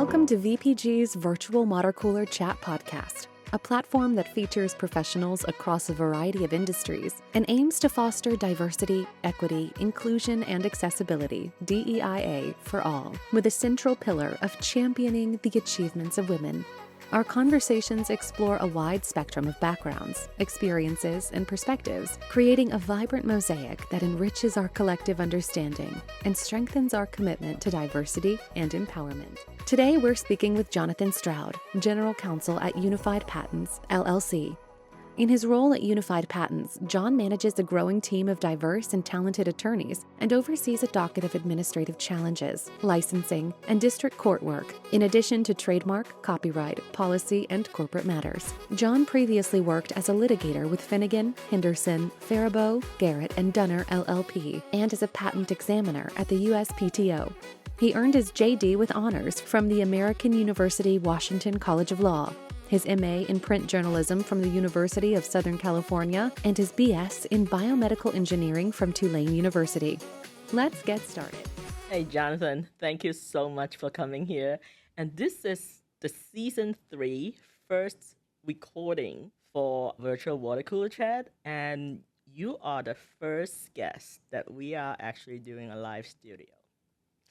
Welcome to VPG's Virtual Water Cooler Chat Podcast, a platform that features professionals across a variety of industries and aims to foster diversity, equity, inclusion, and accessibility, DEIA, for all, with a central pillar of championing the achievements of women. Our conversations explore a wide spectrum of backgrounds, experiences, and perspectives, creating a vibrant mosaic that enriches our collective understanding and strengthens our commitment to diversity and empowerment. Today, we're speaking with Jonathan Stroud, General Counsel at Unified Patents, LLC. In his role at Unified Patents, John manages a growing team of diverse and talented attorneys and oversees a docket of administrative challenges, licensing, and district court work, in addition to trademark, copyright, policy, and corporate matters. John previously worked as a litigator with Finnegan, Henderson, Farabow, Garrett Dunner LLP, and as a patent examiner at the USPTO. He earned his JD with honors from the American University Washington College of Law, his MA in print journalism from the University of Southern California, and his BS in Biomedical Engineering from Tulane University. Let's get started. Hey, Jonathan, thank you so much for coming here. And this is the season 3 first recording for Virtual Water Cooler Chat. And you are the first guest that we are actually doing a live studio.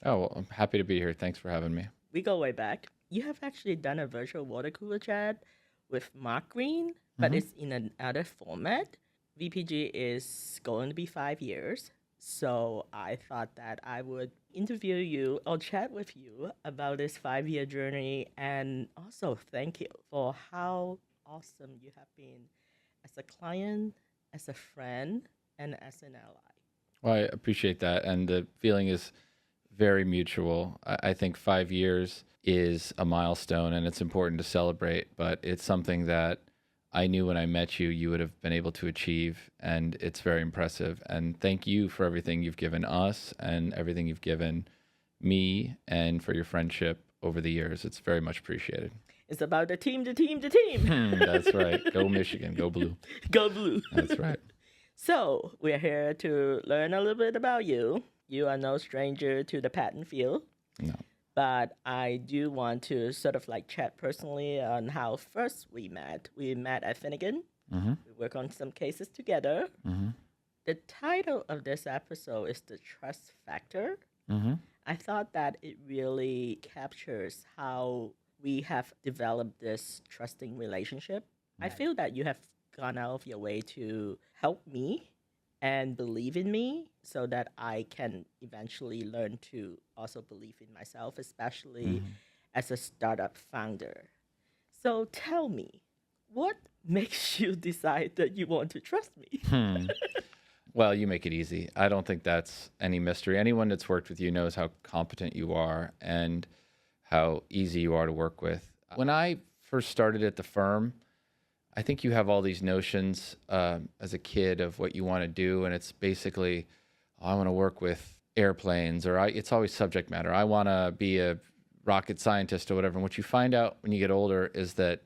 Oh, well, I'm happy to be here. Thanks for having me. We go way back. You have actually done a virtual water cooler chat with Mark Green, but it's in another format. VPG is going to be 5 years, so I thought that I would interview you or chat with you about this 5-year journey, and also thank you for how awesome you have been as a client, as a friend, and as an ally. Well, I appreciate that, and the feeling is very mutual. I think 5 years is a milestone and it's important to celebrate, but it's something that I knew when I met you, you would have been able to achieve, and it's very impressive. And thank you for everything you've given us and everything you've given me, and for your friendship over the years. It's very much appreciated. It's about the team. That's right. Go Michigan, go blue. Go blue. That's right. So we're here to learn a little bit about you. You are no stranger to the patent field. No. But I do want to sort of like chat personally on how first we met. We met at Finnegan. We work on some cases together. The title of this episode is The Trust Factor. I thought that it really captures how we have developed this trusting relationship. I feel that you have gone out of your way to help me and believe in me so that I can eventually learn to also believe in myself, especially as a startup founder. So tell me, what makes you decide that you want to trust me? Well, you make it easy. I don't think that's any mystery. Anyone that's worked with you knows how competent you are and how easy you are to work with. When I first started at the firm, I think you have all these notions as a kid of what you want to do, and it's basically, I want to work with airplanes, or it's always subject matter. I want to be a rocket scientist or whatever. And what you find out when you get older is that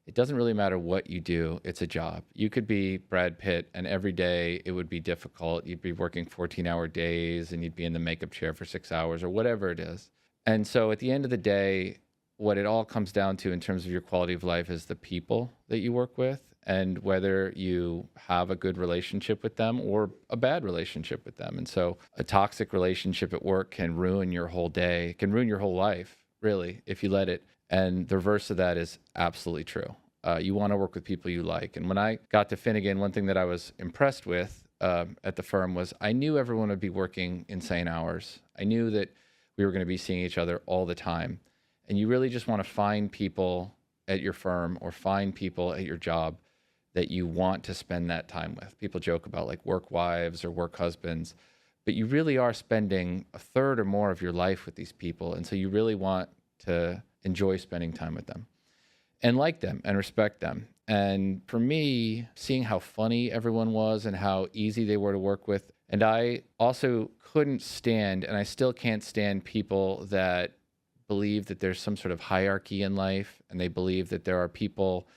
it doesn't really matter what you do. It's a job. You could be Brad Pitt, and every day it would be difficult. You'd be working 14-hour days, and you'd be in the makeup chair for 6 hours or whatever it is. And so at the end of the day, what it all comes down to in terms of your quality of life is the people that you work with, and whether you have a good relationship with them or a bad relationship with them. And so a toxic relationship at work can ruin your whole day, can ruin your whole life, really, if you let it. And the reverse of that is absolutely true. You want to work with people you like. And when I got to Finnegan, one thing that I was impressed with at the firm was I knew everyone would be working insane hours. I knew that we were going to be seeing each other all the time. And you really just want to find people at your firm or find people at your job that you want to spend that time with. People joke about like work wives or work husbands, but you really are spending a third or more of your life with these people. And so you really want to enjoy spending time with them and like them and respect them. And for me, seeing how funny everyone was and how easy they were to work with. And I also couldn't stand, and I still can't stand, people that believe that there's some sort of hierarchy in life, and they believe that there are people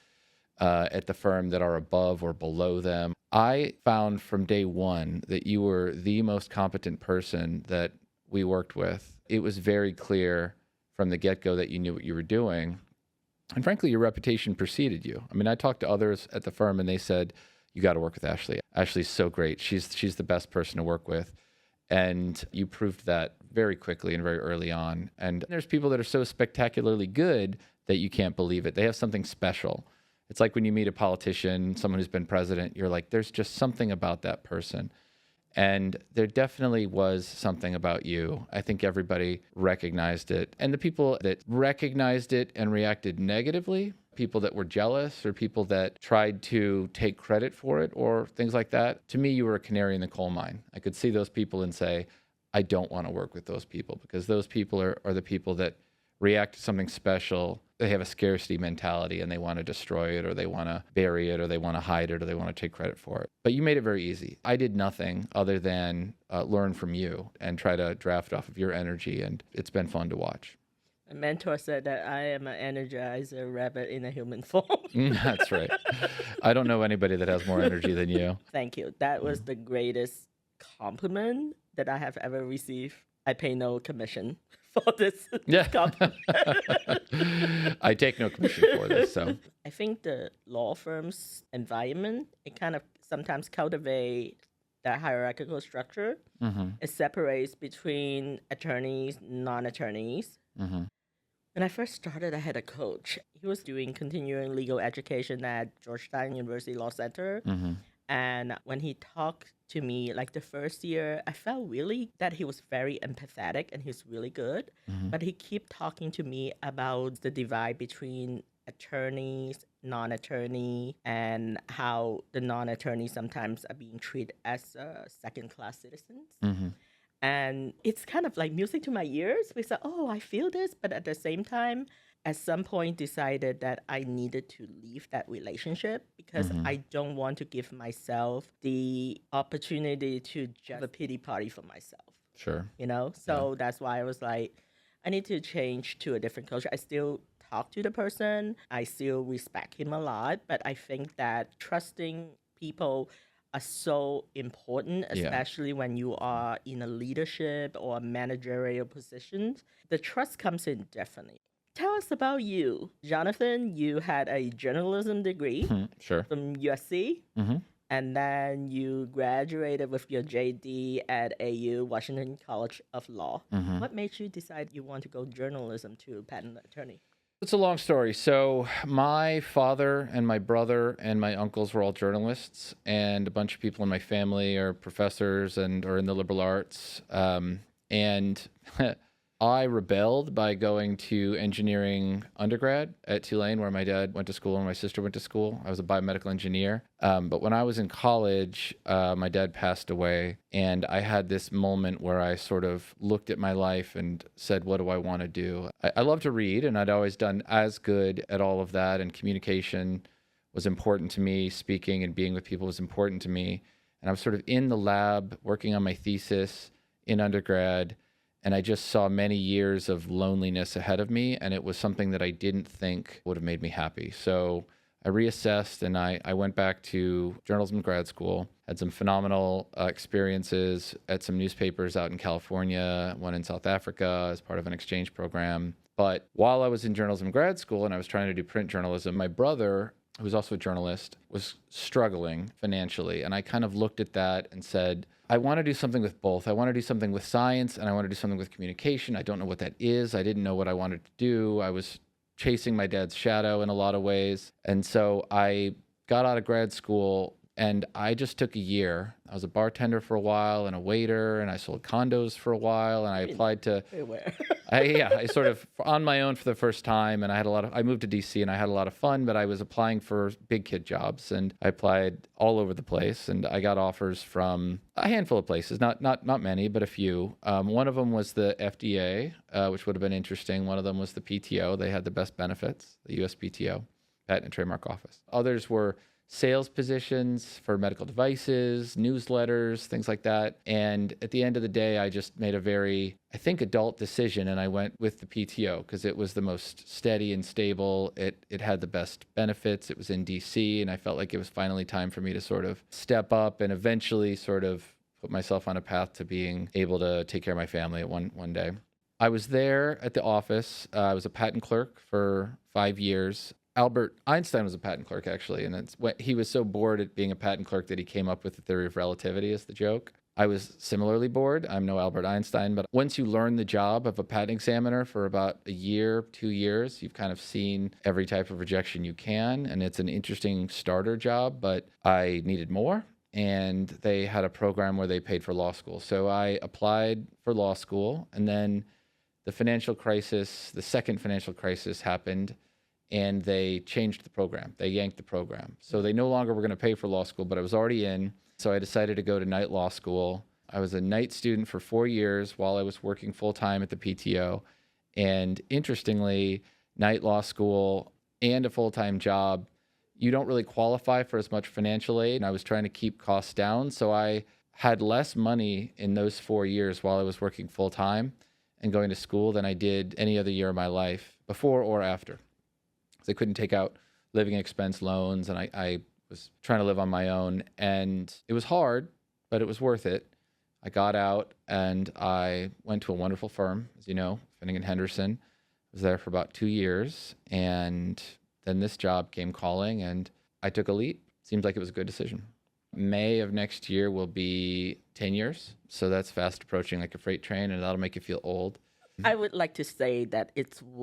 at the firm that are above or below them. I found from day one that you were the most competent person that we worked with. It was very clear from the get-go that you knew what you were doing. And frankly, your reputation preceded you. I mean, I talked to others at the firm and they said, you got to work with Ashley. Ashley's so great. She's the best person to work with. And you proved that very quickly and very early on. And there's people that are so spectacularly good that you can't believe it. They have something special. It's like when you meet a politician, someone who's been president, you're like, there's just something about that person. And there definitely was something about you. I think everybody recognized it. And the people that recognized it and reacted negatively, people that were jealous or people that tried to take credit for it or things like that, to me, you were a canary in the coal mine. I could see those people and say, I don't want to work with those people, because those people are the people that react to something special. They have a scarcity mentality and they want to destroy it, or they want to bury it, or they want to hide it, or they want to take credit for it. But you made it very easy. I did nothing other than learn from you and try to draft off of your energy, and it's been fun to watch. A mentor said that I am an energizer rabbit in a human form. That's right. I don't know anybody that has more energy than you. Thank you. That was the greatest compliment that I have ever received. I pay no commission for this compliment. I take no commission for this. So I think the law firm's environment, it kind of sometimes cultivates that hierarchical structure. Mm-hmm. It separates between attorneys, non-attorneys. Mm-hmm. When I first started, I had a coach. He was doing continuing legal education at Tulane University Law Center. Mm-hmm. And when he talked to me, like the first year, I felt really that he was very empathetic and he's really good. Mm-hmm. But he kept talking to me about the divide between attorneys, non-attorney, and how the non-attorneys sometimes are being treated as second-class citizens. Mm-hmm. And it's kind of like music to my ears because, I feel this, but at the same time, at some point decided that I needed to leave that relationship because Mm-hmm. I don't want to give myself the opportunity to just have a pity party for myself. Sure. So that's why I was like, I need to change to a different culture. I still talk to the person. I still respect him a lot, but I think that trusting people are so important, especially when you are in a leadership or a managerial position. The trust comes in differently. Tell us about you. Jonathan, you had a journalism degree Sure. from USC, Mm-hmm. and then you graduated with your JD at AU, Washington College of Law. Mm-hmm. What made you decide you want to go journalism to patent attorney? It's a long story. So my father and my brother and my uncles were all journalists, and a bunch of people in my family are professors and are in the liberal arts. And I rebelled by going to engineering undergrad at Tulane, where my dad went to school and my sister went to school. I was a biomedical engineer. But when I was in college, my dad passed away, and I had this moment where I sort of looked at my life and said, what do I want to do? I love to read, and I'd always done as good at all of that, and communication was important to me. Speaking and being with people was important to me. And I was sort of in the lab working on my thesis in undergrad, and I just saw many years of loneliness ahead of me, and it was something that I didn't think would have made me happy. So I reassessed, and I went back to journalism grad school, had some phenomenal experiences at some newspapers out in California, one in South Africa as part of an exchange program. But while I was in journalism grad school and I was trying to do print journalism, my brother, who was also a journalist, was struggling financially. And I kind of looked at that and said, I want to do something with both. I want to do something with science and I want to do something with communication. I don't know what that is. I didn't know what I wanted to do. I was chasing my dad's shadow in a lot of ways. And so I got out of grad school and I just took a year. I was a bartender for a while and a waiter, and I sold condos for a while, and I applied to I sort of on my own for the first time, and I moved to DC and I had a lot of fun, but I was applying for big kid jobs and I applied all over the place, and I got offers from a handful of places, not many, but a few. One of them was the FDA, which would have been interesting. One of them was the PTO. They had the best benefits, the USPTO, Patent and Trademark Office. Others were sales positions for medical devices, newsletters, things like that. And at the end of the day, I just made a very, I think, adult decision, and I went with the PTO because it was the most steady and stable. It had the best benefits. It was in DC, and I felt like it was finally time for me to sort of step up and eventually sort of put myself on a path to being able to take care of my family at one day. I was there at the office. I was a patent clerk for 5 years. Albert Einstein was a patent clerk, actually, and he was so bored at being a patent clerk that he came up with the theory of relativity as the joke. I was similarly bored. I'm no Albert Einstein, but once you learn the job of a patent examiner for about a year, 2 years, you've kind of seen every type of rejection you can, and it's an interesting starter job, but I needed more, and they had a program where they paid for law school. So I applied for law school, and then the second financial crisis happened, and they changed the program. They yanked the program. So they no longer were going to pay for law school, but I was already in. So I decided to go to night law school. I was a night student for 4 years while I was working full-time at the PTO. And interestingly, night law school and a full-time job, you don't really qualify for as much financial aid. And I was trying to keep costs down. So I had less money in those 4 years while I was working full-time and going to school than I did any other year of my life, before or after. I couldn't take out living expense loans, and I was trying to live on my own, and it was hard, but it was worth it. I got out, and I went to a wonderful firm, as you know, Finnegan Henderson. I was there for about 2 years, and then this job came calling, and I took a leap. Seems like it was a good decision. May of next year will be 10 years, so that's fast approaching like a freight train, and that'll make you feel old. I would like to say that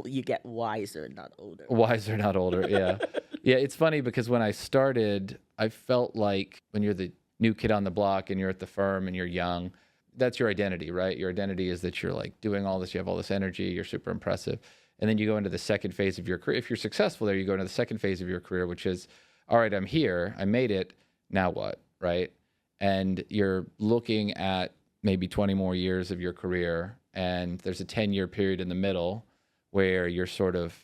you get wiser, not older. Wiser, not older, yeah. Yeah, it's funny because when I started, I felt like when you're the new kid on the block and you're at the firm and you're young, that's your identity, right? Your identity is that you're like doing all this, you have all this energy, you're super impressive. And then you go into the second phase of your career. If you're successful there, you go into the second phase of your career, which is, all right, I'm here, I made it, now what, right? And you're looking at maybe 20 more years of your career, and there's a 10-year period in the middle where you're sort of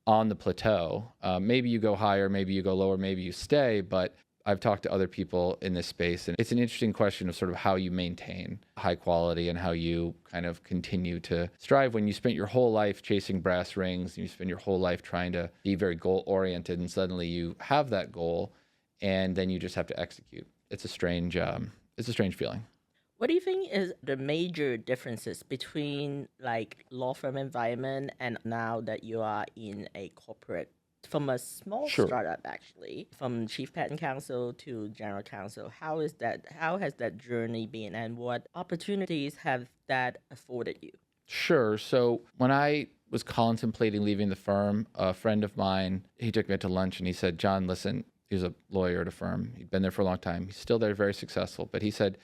on the plateau. Maybe you go higher, maybe you go lower, maybe you stay, but I've talked to other people in this space, and it's an interesting question of sort of how you maintain high quality and how you kind of continue to strive when you spent your whole life chasing brass rings, and you spend your whole life trying to be very goal-oriented, and suddenly you have that goal, and then you just have to execute. It's a strange feeling. What do you think is the major differences between like law firm environment and now that you are in a corporate, from a small startup actually, from chief patent counsel to general counsel? How has that journey been, and what opportunities have that afforded you? Sure. So when I was contemplating leaving the firm, a friend of mine, he took me out to lunch and he said, John, listen, he was a lawyer at a firm. He'd been there for a long time. He's still there, very successful. But he said,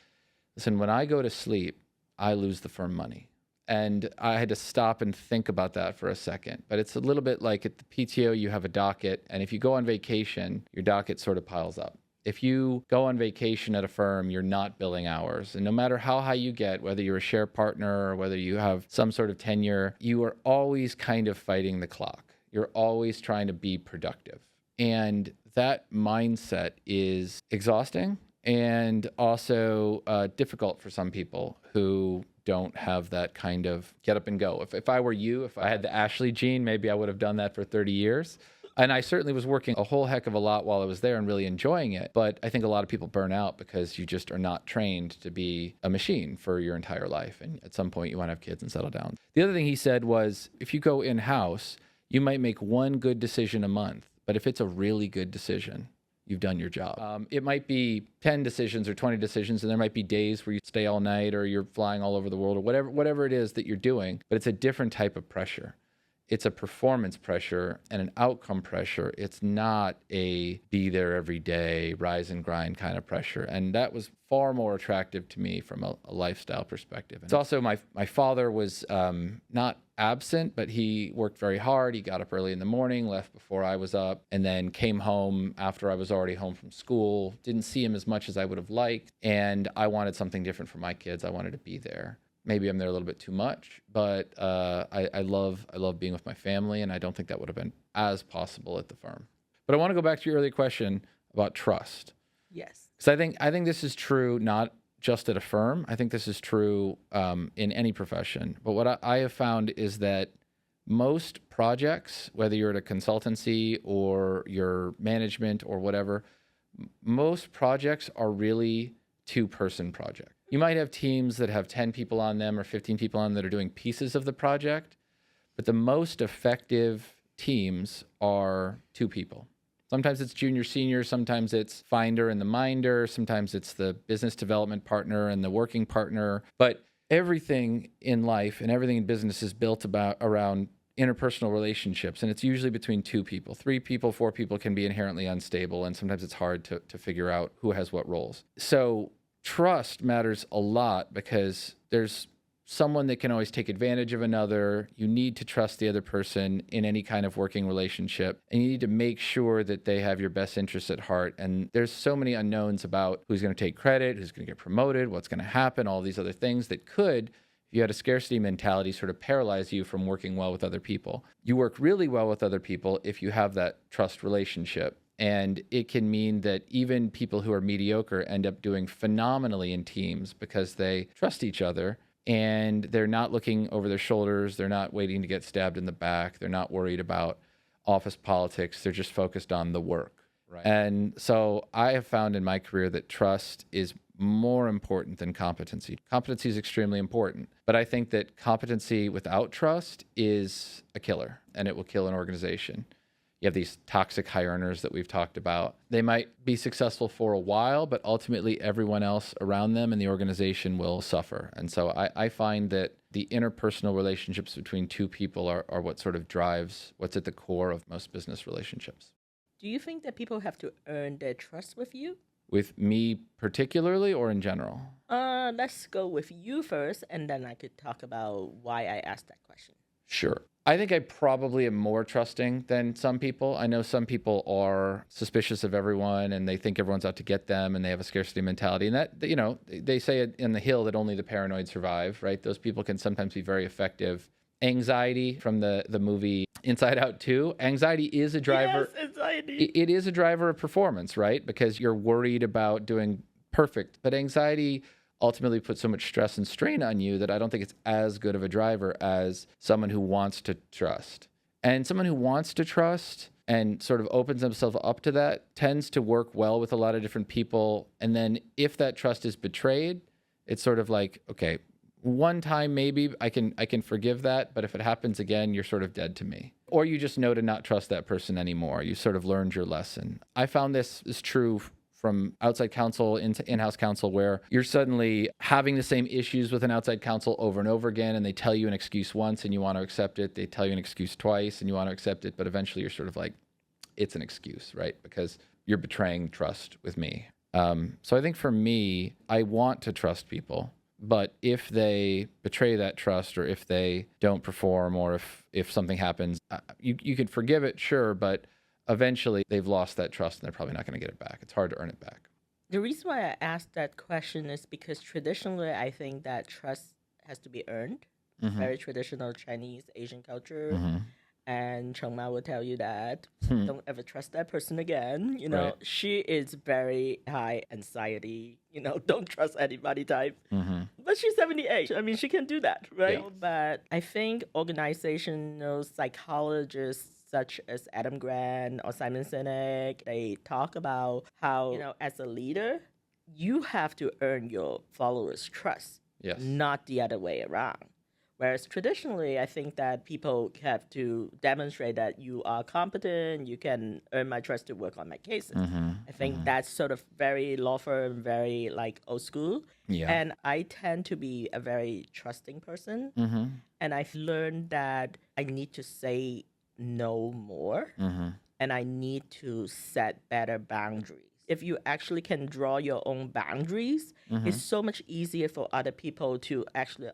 listen, when I go to sleep, I lose the firm money. And I had to stop and think about that for a second. But it's a little bit like at the PTO, you have a docket. And if you go on vacation, your docket sort of piles up. If you go on vacation at a firm, you're not billing hours. And no matter how high you get, whether you're a share partner or whether you have some sort of tenure, you are always kind of fighting the clock. You're always trying to be productive. And that mindset is exhausting and also difficult for some people who don't have that kind of get up and go. If I were you, if I had the Ashley gene, maybe I would have done that for 30 years. And I certainly was working a whole heck of a lot while I was there and really enjoying it. But I think a lot of people burn out because you just are not trained to be a machine for your entire life. And at some point you want to have kids and settle down. The other thing he said was, if you go in-house, you might make one good decision a month. But if it's a really good decision, you've done your job. It might be 10 decisions or 20 decisions, and there might be days where you stay all night or you're flying all over the world or whatever it is that you're doing, but it's a different type of pressure. It's a performance pressure and an outcome pressure. It's not a be there every day, rise and grind kind of pressure. And that was far more attractive to me from a lifestyle perspective. It's also my father was not absent, but he worked very hard. He got up early in the morning, left before I was up, and then came home after I was already home from school. Didn't see him as much as I would have liked. And I wanted something different for my kids. I wanted to be there. Maybe I'm there a little bit too much, but I love being with my family, and I don't think that would have been as possible at the firm. But I want to go back to your earlier question about trust. Yes. Because I think this is true not just at a firm. I think this is true in any profession. But what I have found is that most projects, whether you're at a consultancy or your management or whatever, most projects are really two-person projects. You might have teams that have 10 people on them or 15 people on that are doing pieces of the project, but the most effective teams are 2 people. Sometimes it's junior, senior, sometimes it's finder and the minder, sometimes it's the business development partner and the working partner. But everything in life and everything in business is built around interpersonal relationships, and it's usually between 2 people. 3 people, 4 people can be inherently unstable, and sometimes it's hard to figure out who has what roles. So trust matters a lot because there's someone that can always take advantage of another. You need to trust the other person in any kind of working relationship, and you need to make sure that they have your best interests at heart. And there's so many unknowns about who's going to take credit, who's going to get promoted, what's going to happen, all these other things that could, if you had a scarcity mentality, sort of paralyze you from working well with other people. You work really well with other people if you have that trust relationship. And it can mean that even people who are mediocre end up doing phenomenally in teams because they trust each other and they're not looking over their shoulders. They're not waiting to get stabbed in the back. They're not worried about office politics. They're just focused on the work. Right. And so I have found in my career that trust is more important than competency. Competency is extremely important, but I think that competency without trust is a killer, and it will kill an organization. You have these toxic high earners that we've talked about. They might be successful for a while, but ultimately everyone else around them in the organization will suffer. And so I find that the interpersonal relationships between 2 people are what sort of drives what's at the core of most business relationships. Do you think that people have to earn their trust with you? With me particularly or in general? Let's go with you first, and then I could talk about why I asked that question. Sure. I think I probably am more trusting than some people. I know some people are suspicious of everyone and they think everyone's out to get them and they have a scarcity mentality. And that, you know, they say it in the Hill that only the paranoid survive, right? Those people can sometimes be very effective. Anxiety from the movie Inside Out 2. Anxiety is a driver. Yes, anxiety. It is a driver of performance, right? Because you're worried about doing perfect. But anxiety ultimately puts so much stress and strain on you that I don't think it's as good of a driver as someone who wants to trust. And someone who wants to trust and sort of opens themselves up to that tends to work well with a lot of different people. And then if that trust is betrayed, it's sort of like, okay, one time maybe I can forgive that, but if it happens again, you're sort of dead to me. Or you just know to not trust that person anymore. You sort of learned your lesson. I found this is true from outside counsel into in-house counsel, where you're suddenly having the same issues with an outside counsel over and over again, and they tell you an excuse once and you want to accept it. They tell you an excuse twice and you want to accept it, but eventually you're sort of like, it's an excuse, right? Because you're betraying trust with me. So I think for me, I want to trust people, but if they betray that trust or if they don't perform or if something happens, you could forgive it, sure, but eventually they've lost that trust and they're probably not going to get it back. It's hard to earn it back. The reason why I asked that question is because traditionally I think that trust has to be earned. Mm-hmm. Very traditional Chinese, Asian culture. Mm-hmm. And Cheung will tell you that don't ever trust that person again. You know, Right. She is very high anxiety, don't trust anybody type. Mm-hmm. But she's 78. I mean, she can do that, right? Yeah. But I think organizational psychologists such as Adam Grant or Simon Sinek, they talk about how, as a leader, you have to earn your followers' trust, Yes. not the other way around. Whereas traditionally, I think that people have to demonstrate that you are competent, you can earn my trust to work on my cases. Mm-hmm. I think that's sort of very law firm, very like old school. Yeah. And I tend to be a very trusting person. Mm-hmm. And I've learned that I need to say no more, Mm-hmm. and I need to set better boundaries. If you actually can draw your own boundaries, it's so much easier for other people to actually,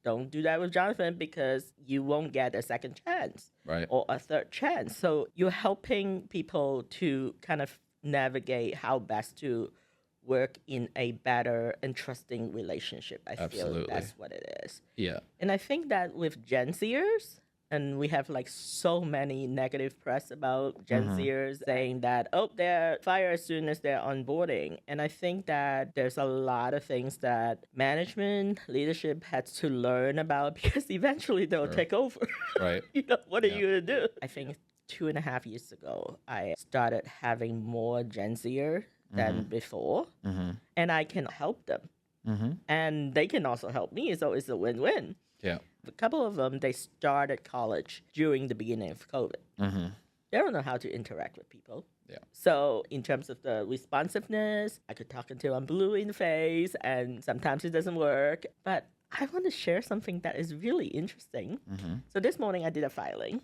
don't do that with Jonathan because you won't get a second chance, Right. or a third chance. So you're helping people to kind of navigate how best to work in a better and trusting relationship. I Absolutely. feel that's what it is. Yeah. And I think that with Gen Zers, and we have like so many negative press about Gen Zers saying that, they're fired as soon as they're onboarding. And I think that there's a lot of things that management, leadership has to learn about because eventually they'll take over. Right. What are you going to do? I think 2.5 years ago, I started having more Gen Zer than before, and I can help them. and they can also help me. So it's a win-win. Yeah. A couple of them, they started college during the beginning of COVID. They don't know how to interact with people. Yeah. So in terms of the responsiveness, I could talk until I'm blue in the face, and sometimes it doesn't work. But I want to share something that is really interesting. So this morning I did a filing.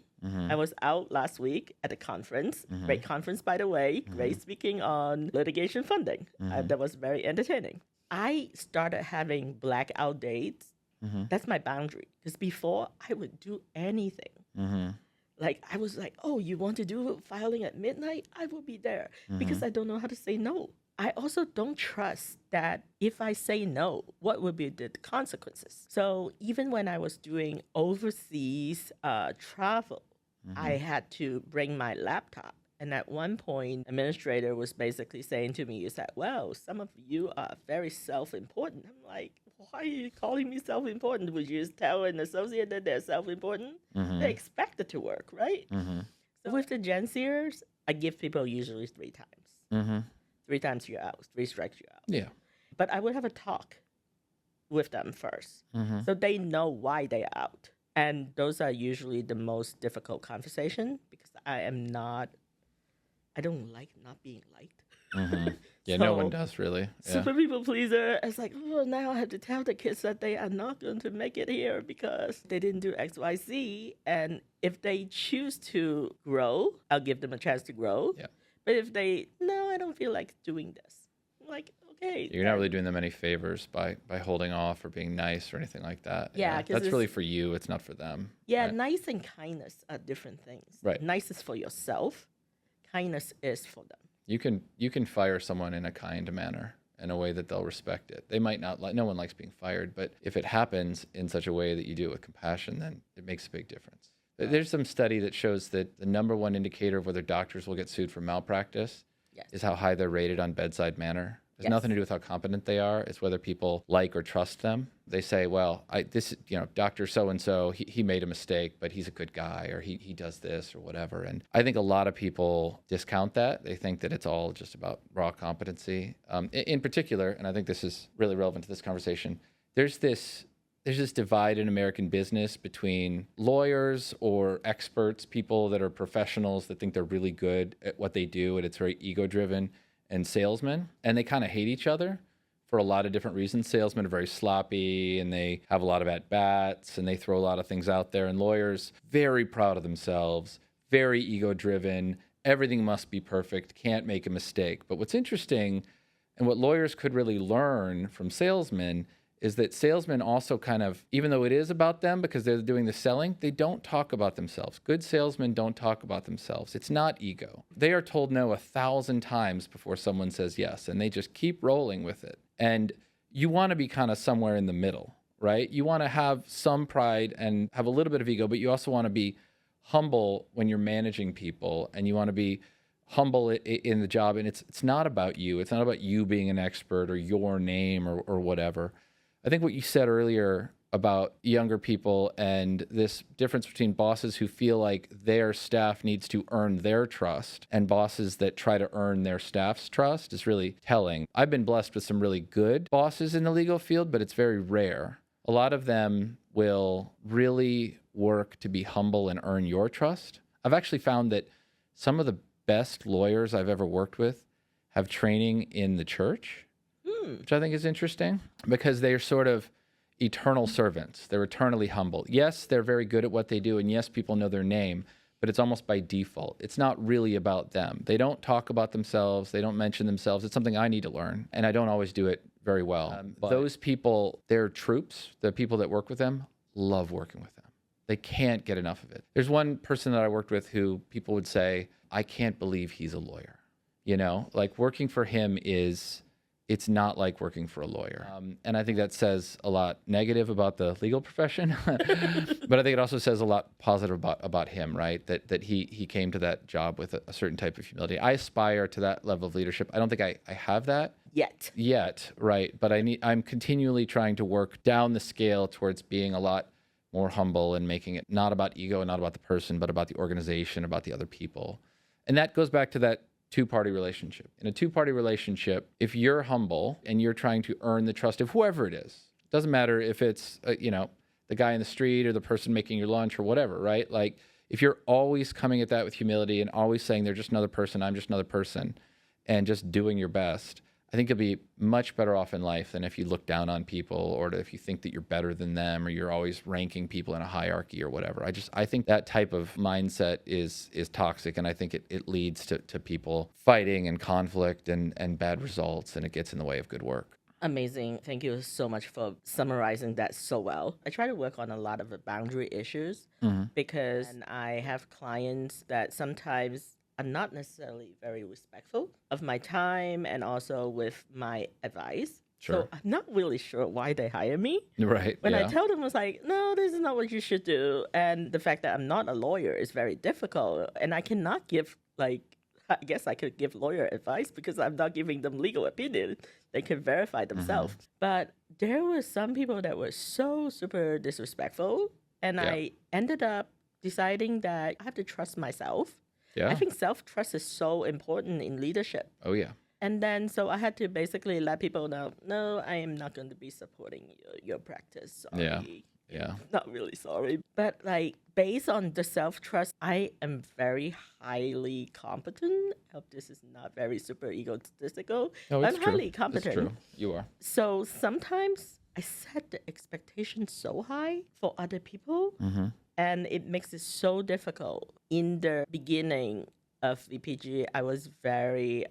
I was out last week at a conference. Great conference, by the way. Great speaking on litigation funding. That was very entertaining. I started having blackout dates. That's my boundary. Because before, I would do anything. Like, I was like, oh, you want to do filing at midnight? I will be there. Because I don't know how to say no. I also don't trust that if I say no, what would be the consequences? So even when I was doing overseas travel, I had to bring my laptop. And at one point, administrator was basically saying to me, you said, well, some of you are very self-important. I'm like, why are you calling me self-important? Would you just tell an associate that they're self-important? They expect it to work, right? So with the Gen Zers, I give people usually 3 times. 3 times you're out, 3 strikes you're out. Yeah. But I would have a talk with them first. So they know why they're out. And those are usually the most difficult conversation because I don't like not being liked. Yeah, no one does really. Yeah. Super people pleaser. It's like, oh, now I have to tell the kids that they are not going to make it here because they didn't do X, Y, Z. And if they choose to grow, I'll give them a chance to grow. Yeah. But if no, I don't feel like doing this. I'm like, okay. You're not really doing them any favors by holding off or being nice or anything like that. Yeah, that's really for you. It's not for them. Yeah, right? Nice and kindness are different things. Right. Nice is for yourself. Kindness is for them. You can fire someone in a kind manner, in a way that they'll respect it. They might not like. No one likes being fired, but if it happens in such a way that you do it with compassion, then it makes a big difference. There's some study that shows that the number one indicator of whether doctors will get sued for malpractice is how high they're rated on bedside manner. It has nothing to do with how competent they are. It's whether people like or trust them. They say, well, Dr. So-and-so, he made a mistake, but he's a good guy, or he does this or whatever. And I think a lot of people discount that. They think that it's all just about raw competency. In particular, and I think this is really relevant to this conversation, there's this divide in American business between lawyers or experts, people that are professionals that think they're really good at what they do, and it's very ego-driven, and salesmen, and they kind of hate each other for a lot of different reasons. Salesmen are very sloppy, and they have a lot of at-bats, and they throw a lot of things out there, and lawyers, very proud of themselves, very ego-driven, everything must be perfect, can't make a mistake. But what's interesting, and what lawyers could really learn from salesmen, is that salesmen also kind of, even though it is about them because they're doing the selling, they don't talk about themselves. Good salesmen don't talk about themselves. It's not ego. They are told no 1,000 times before someone says yes, and they just keep rolling with it. And you want to be kind of somewhere in the middle, right? You want to have some pride and have a little bit of ego, but you also want to be humble when you're managing people, and you want to be humble in the job. And it's not about you. It's not about you being an expert or your name or whatever. I think what you said earlier about younger people and this difference between bosses who feel like their staff needs to earn their trust and bosses that try to earn their staff's trust is really telling. I've been blessed with some really good bosses in the legal field, but it's very rare. A lot of them will really work to be humble and earn your trust. I've actually found that some of the best lawyers I've ever worked with have training in the church, which I think is interesting because they're sort of eternal servants. They're eternally humble. Yes, they're very good at what they do, and yes, people know their name, but it's almost by default. It's not really about them. They don't talk about themselves. They don't mention themselves. It's something I need to learn, and I don't always do it very well. But those people, their troops, the people that work with them, love working with them. They can't get enough of it. There's one person that I worked with who people would say, I can't believe he's a lawyer. You know, like working for him it's not like working for a lawyer. And I think that says a lot negative about the legal profession, but I think it also says a lot positive about him, right? That he came to that job with a certain type of humility. I aspire to that level of leadership. I don't think I have that yet, right? But I'm continually trying to work down the scale towards being a lot more humble and making it not about ego and not about the person, but about the organization, about the other people. And that goes back to that two-party relationship. In a two-party relationship, if you're humble and you're trying to earn the trust of whoever it is, doesn't matter if it's, the guy in the street or the person making your lunch or whatever, right? Like if you're always coming at that with humility and always saying they're just another person, I'm just another person, and just doing your best, I think you'll be much better off in life than if you look down on people or if you think that you're better than them or you're always ranking people in a hierarchy or whatever. I think that type of mindset is toxic, and I think it leads to people fighting and conflict and bad results, and it gets in the way of good work. Amazing. Thank you so much for summarizing that so well. I try to work on a lot of the boundary issues because I have clients that sometimes are not necessarily very respectful of my time and also with my advice. Sure. So I'm not really sure why they hire me. Right. When I tell them, I was like, no, this is not what you should do. And the fact that I'm not a lawyer is very difficult. And I cannot give, I guess I could give lawyer advice because I'm not giving them legal opinion. They can verify themselves. But there were some people that were so super disrespectful. And I ended up deciding that I have to trust myself. Yeah. I think self-trust is so important in leadership. Oh, yeah. And then, so I had to basically let people know, no, I am not going to be supporting your practice. Sorry. Yeah. Not really sorry. But based on the self-trust, I am very highly competent. I hope this is not very super egotistical. No, it's I'm true. highly competent. It's true. You are. So sometimes I set the expectation so high for other people. And it makes it so difficult. In the beginning of VPG, I was very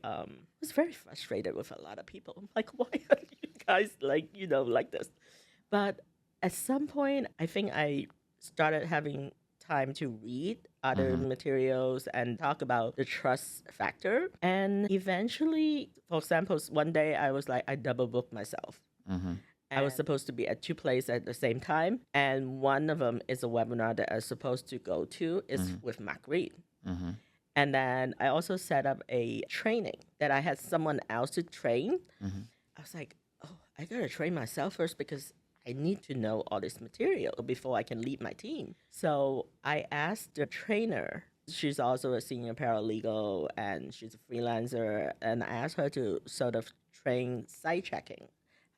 frustrated with a lot of people. I'm like, why are you guys like this? But at some point, I think I started having time to read other materials and talk about the trust factor. And eventually, for example, one day I was like, I double booked myself. I was supposed to be at two places at the same time. And one of them is a webinar that I was supposed to go to is with Mark Reed. And then I also set up a training that I had someone else to train. I was like, oh, I got to train myself first because I need to know all this material before I can lead my team. So I asked the trainer. She's also a senior paralegal and she's a freelancer. And I asked her to sort of train site checking.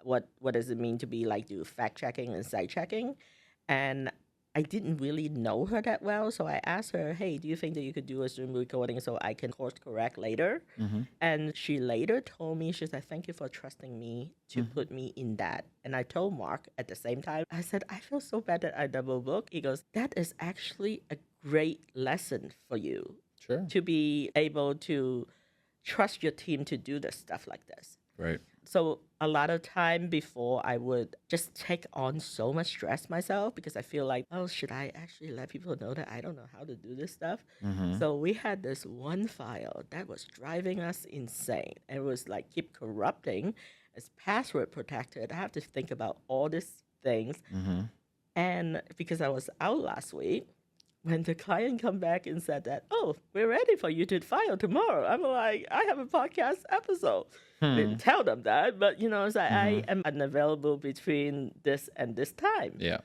What does it mean to be do fact checking and site checking? And I didn't really know her that well, so I asked her, hey, do you think that you could do a Zoom recording so I can course correct later? And she later told me, she said, thank you for trusting me to put me in that. And I told Mark at the same time, I said, I feel so bad that I double booked. He goes, that is actually a great lesson for you. Sure. To be able to trust your team to do this stuff like this. Right. So a lot of time before I would just take on so much stress myself because I feel like, oh, should I actually let people know that I don't know how to do this stuff? So we had this one file that was driving us insane. It was keep corrupting. It's password protected. I have to think about all these things. And because I was out last week, when the client come back and said that, oh, we're ready for you to file tomorrow. I'm like, I have a podcast episode. Didn't tell them that, but it's like I am unavailable between this and this time. Yeah.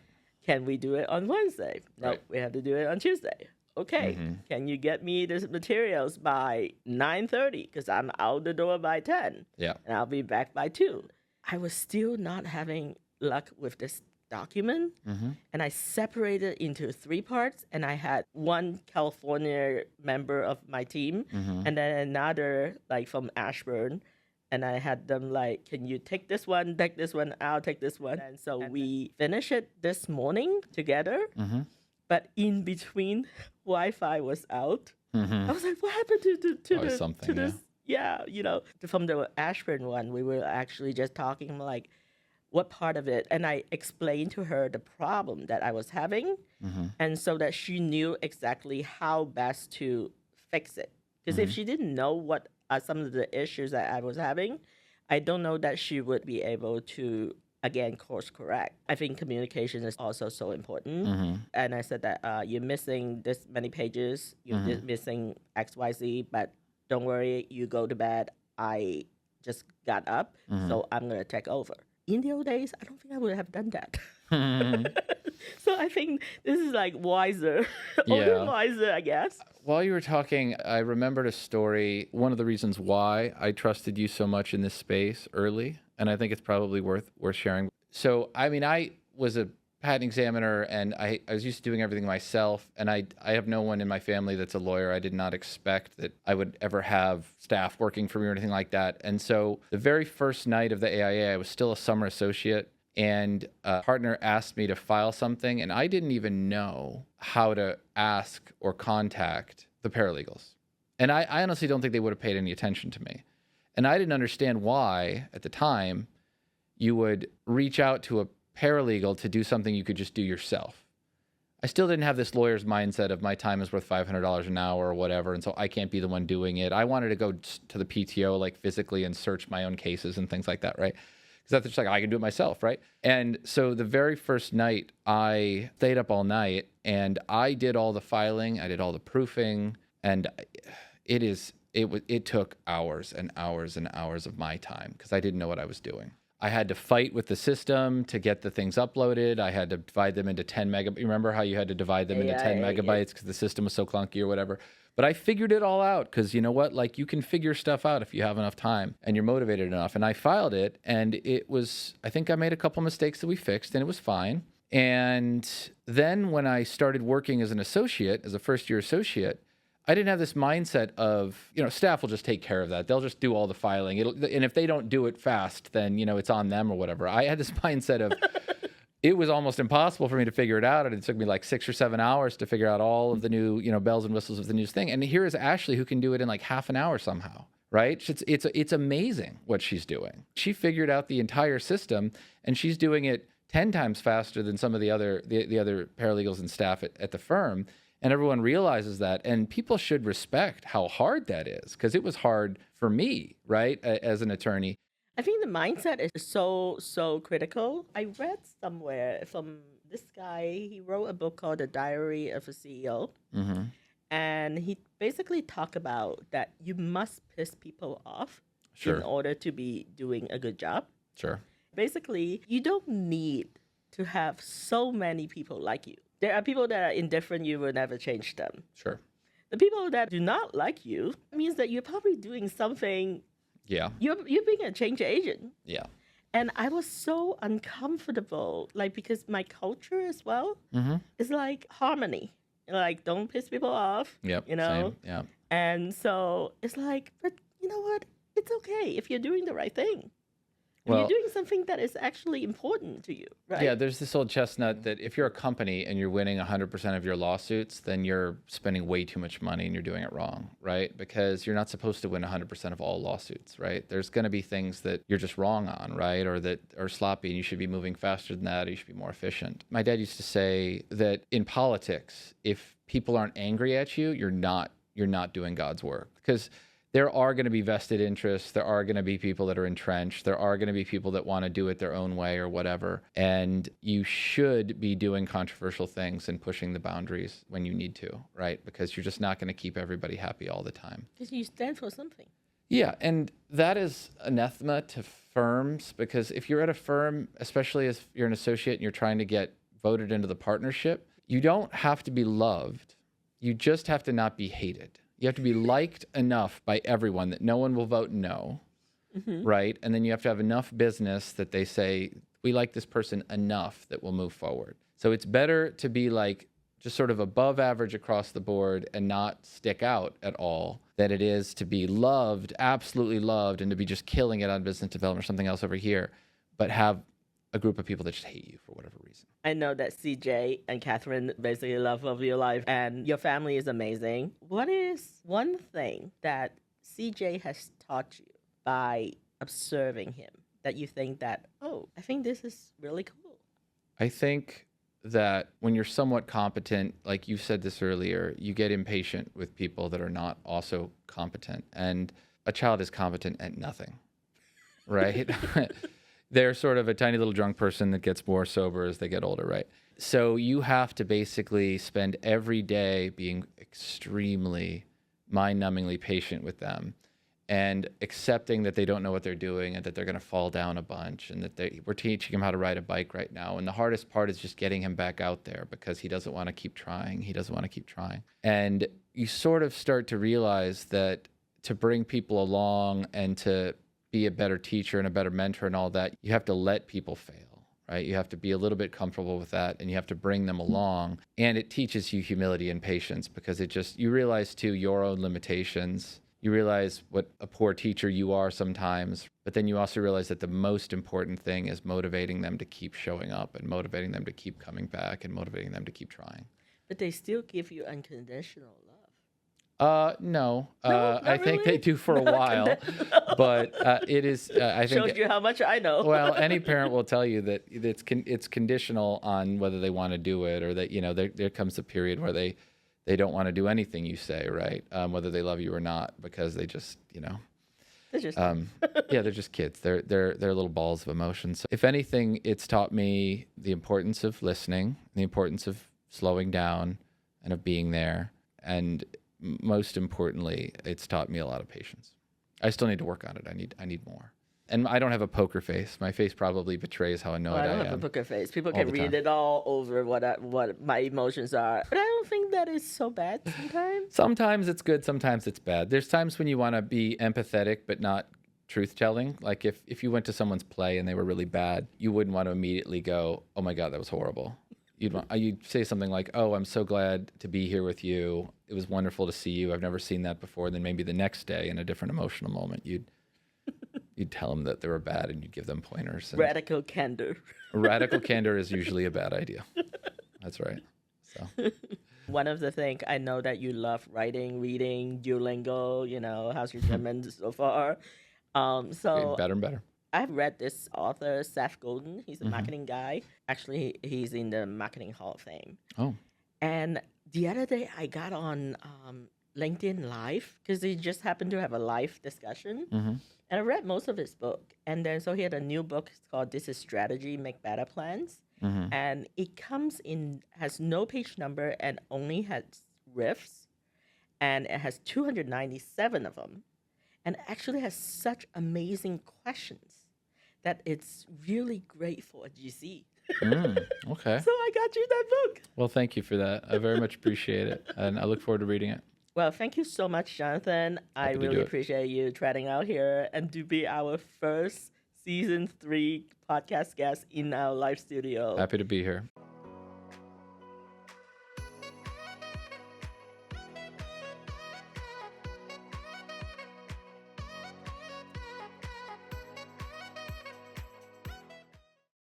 Can we do it on Wednesday? No, Right. we have to do it on Tuesday. Okay. Can you get me the materials by 9:30? Because I'm out the door by 10. Yeah. And I'll be back by 2. I was still not having luck with this document, and I separated into 3 parts, and I had one California member of my team, and then another from Ashburn, and I had them can you take this one, I'll take this one. And so we finished it this morning together, but in between, Wi-Fi was out. I was like, what happened to this? Yeah, from the Ashburn one, we were actually just talking what part of it, and I explained to her the problem that I was having, and so that she knew exactly how best to fix it. Because if she didn't know what are some of the issues that I was having, I don't know that she would be able to, again, course correct. I think communication is also so important. And I said that you're missing this many pages, you're missing XYZ, but don't worry, you go to bed. I just got up, so I'm going to take over. In the old days, I don't think I would have done that. So I think this is like wiser, Yeah. older wiser, I guess. While you were talking, I remembered a story. One of the reasons why I trusted you so much in this space early, and I think it's probably worth sharing. So, I mean, I was a patent examiner, and I was used to doing everything myself, and I have no one in my family that's a lawyer. I did not expect that I would ever have staff working for me or anything like that. And so the very first night of the AIA, I was still a summer associate, and a partner asked me to file something, and I didn't even know how to ask or contact the paralegals. And I honestly don't think they would have paid any attention to me. And I didn't understand why, at the time, you would reach out to a paralegal to do something you could just do yourself. I still didn't have this lawyer's mindset of my time is worth $500 an hour or whatever, and so I can't be the one doing it. I wanted to go to the PTO, like physically, and search my own cases and things like that, right? Because that's just like, I can do it myself, right? And so the very first night, I stayed up all night, and I did all the filing, I did all the proofing, and it took hours and hours and hours of my time because I didn't know what I was doing. I had to fight with the system to get the things uploaded. I had to divide them into 10 megabytes. Remember how you had to divide them into 10 megabytes because the system was so clunky or whatever? But I figured it all out because you know what? Like, you can figure stuff out if you have enough time and you're motivated enough. And I filed it, and I think I made a couple mistakes that we fixed, and it was fine. And then when I started working as an associate, as a first-year associate, I didn't have this mindset of, staff will just take care of that. They'll just do all the filing. And if they don't do it fast, then, it's on them or whatever. I had this mindset of it was almost impossible for me to figure it out. And it took me like 6 or 7 hours to figure out all of the new, bells and whistles of the new thing. And here is Ashley, who can do it in like half an hour somehow, right? It's amazing what she's doing. She figured out the entire system, and she's doing it 10 times faster than some of the other paralegals and staff at the firm. And everyone realizes that, and people should respect how hard that is, because it was hard for me, right, as an attorney. I think the mindset is so critical. I read somewhere from this guy, he wrote a book called The Diary of a CEO. Mm-hmm. And he basically talked about that you must piss people off Sure. in order to be doing a good job. Sure. Basically, you don't need to have so many people like you. There are people that are indifferent, you will never change them. Sure. The people that do not like you means that you're probably doing something. Yeah. You're being a change agent. Yeah. And I was so uncomfortable, because my culture as well is like harmony. Like, don't piss people off. Yep. Same. Yeah. And so it's like, but you know what? It's okay if you're doing the right thing. Well, you're doing something that is actually important to you, right? Yeah, there's this old chestnut that if you're a company and you're winning 100% of your lawsuits, then you're spending way too much money and you're doing it wrong, right? Because you're not supposed to win 100% of all lawsuits, right? There's going to be things that you're just wrong on, right? Or that are sloppy, and you should be moving faster than that, or you should be more efficient. My dad used to say that in politics, if people aren't angry at you, you're not doing God's work. Because there are going to be vested interests. There are going to be people that are entrenched. There are going to be people that want to do it their own way or whatever. And you should be doing controversial things and pushing the boundaries when you need to, right? Because you're just not going to keep everybody happy all the time. Because you stand for something. Yeah, and that is anathema to firms, because if you're at a firm, especially as you're an associate and you're trying to get voted into the partnership, you don't have to be loved. You just have to not be hated. You have to be liked enough by everyone that no one will vote no, right? And then you have to have enough business that they say, we like this person enough that we'll move forward. So it's better to be like just sort of above average across the board and not stick out at all than it is to be loved, absolutely loved, and to be just killing it on business development or something else over here, but have a group of people that just hate you for whatever reason. I know that CJ and Catherine basically love of your life, and your family is amazing. What is one thing that CJ has taught you by observing him that you think that, I think this is really cool? I think that when you're somewhat competent, like you said this earlier, you get impatient with people that are not also competent. And a child is competent at nothing, right? They're sort of a tiny little drunk person that gets more sober as they get older, right? So you have to basically spend every day being extremely mind-numbingly patient with them and accepting that they don't know what they're doing and that they're going to fall down a bunch, and that we're teaching him how to ride a bike right now. And the hardest part is just getting him back out there because he doesn't want to keep trying. He doesn't want to keep trying. And you sort of start to realize that to bring people along and to be a better teacher and a better mentor and all that, you have to let people fail, right? You have to be a little bit comfortable with that, and you have to bring them along. And it teaches you humility and patience because you realize too your own limitations. You realize what a poor teacher you are sometimes, but then you also realize that the most important thing is motivating them to keep showing up and motivating them to keep coming back and motivating them to keep trying. But they still give you unconditional love. No, not I think really? they do for a while, but it is, I think. Shows you how much I know. Well, any parent will tell you that it's conditional on whether they want to do it, or that, there comes a period where they don't want to do anything you say, right? Whether they love you or not, because they just, They're just yeah, they're just kids. They're little balls of emotion. So if anything, it's taught me the importance of listening, the importance of slowing down and of being there. And most importantly, it's taught me a lot of patience. I still need to work on it. I need more. And I don't have a poker face. My face probably betrays how annoyed I am. I don't have a poker face. People all can the read time. it all over what my emotions are. But I don't think that is so bad sometimes. Sometimes it's good, sometimes it's bad. There's times when you want to be empathetic but not truth-telling. Like if you went to someone's play and they were really bad, you wouldn't want to immediately go, "Oh my God, that was horrible." You'd say something like, "Oh, I'm so glad to be here with you. It was wonderful to see you. I've never seen that before." And then maybe the next day, in a different emotional moment, you'd tell them that they were bad, and you'd give them pointers. And Radical candor. radical candor is usually a bad idea. That's right. So One of the things I know that you love writing, reading, Duolingo. How's your German so far? getting better and better. I've read this author, Seth Godin. He's a marketing guy. Actually, he's in the Marketing Hall of Fame. Oh, And the other day, I got on LinkedIn Live because he just happened to have a live discussion. And I read most of his book. And then so he had a new book. It's called This is Strategy, Make Better Plans. And it has no page number and only has riffs. And it has 297 of them. And actually has such amazing questions that it's really great for a GC. Okay. So I got you that book. Well, thank you for that. I very much appreciate it, and I look forward to reading it. Well, thank you so much, Jonathan. I Happy to really do it. appreciate you treading out here and to be our first season 3 podcast guest in our live studio. Happy to be here.